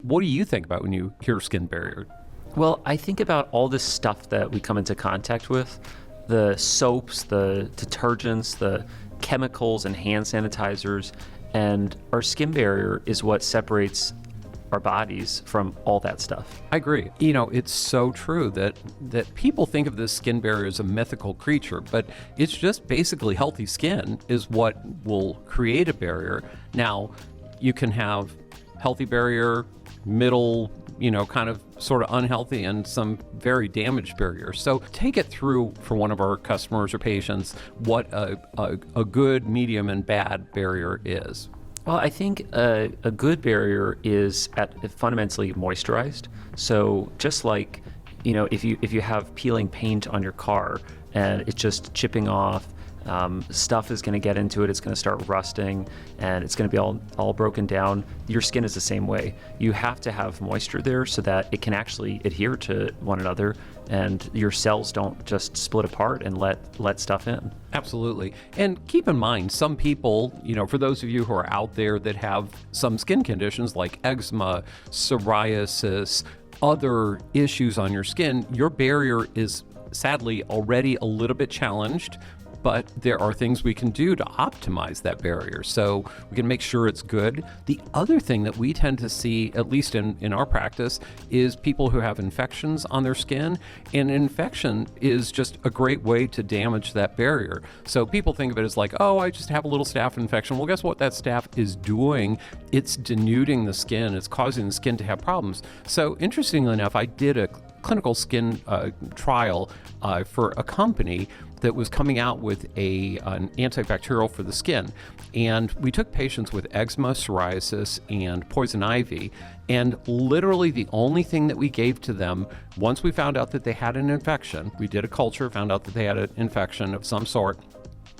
What do you think about when you hear skin barrier? Well, I think about all this stuff that we come into contact with, the soaps, the detergents, the chemicals and hand sanitizers, and our skin barrier is what separates our bodies from all that stuff. I agree. It's so true that people think of this skin barrier as a mythical creature, but it's just basically healthy skin is what will create a barrier. Now, you can have healthy barrier, middle, kind of sort of unhealthy, and some very damaged barriers. So take it through for one of our customers or patients what a good, medium, and bad barrier is. Well, I think a good barrier is fundamentally moisturized. So just like, if you have peeling paint on your car and it's just chipping off, stuff is going to get into it, it's going to start rusting, and it's going to be all broken down. Your skin is the same way. You have to have moisture there so that it can actually adhere to one another, and your cells don't just split apart and let stuff in. Absolutely. And keep in mind, some people, for those of you who are out there that have some skin conditions like eczema, psoriasis, other issues on your skin, your barrier is sadly already a little bit challenged, but there are things we can do to optimize that barrier so we can make sure it's good. The other thing that we tend to see, at least in our practice, is people who have infections on their skin, and an infection is just a great way to damage that barrier. So people think of it as like, oh, I just have a little staph infection. Well, guess what that staph is doing? It's denuding the skin. It's causing the skin to have problems. So interestingly enough, I did a clinical skin trial for a company that was coming out with an antibacterial for the skin. And we took patients with eczema, psoriasis, and poison ivy, and literally the only thing that we gave to them, once we found out that they had an infection, we did a culture, found out that they had an infection of some sort,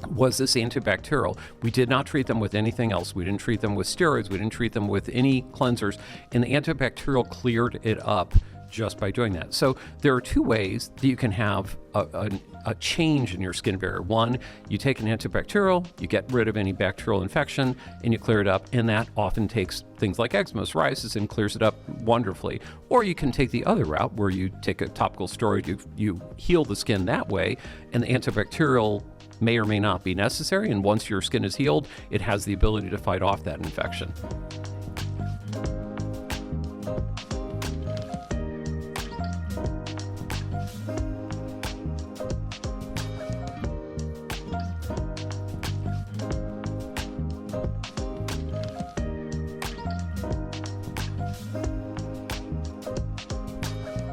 was this antibacterial. We did not treat them with anything else. We didn't treat them with steroids. We didn't treat them with any cleansers. And the antibacterial cleared it up just by doing that. So there are two ways that you can have a change in your skin barrier. One, you take an antibacterial, you get rid of any bacterial infection, and you clear it up, and that often takes things like eczema, psoriasis, and clears it up wonderfully. Or you can take the other route where you take a topical steroid, you heal the skin that way, and the antibacterial may or may not be necessary, and once your skin is healed, it has the ability to fight off that infection.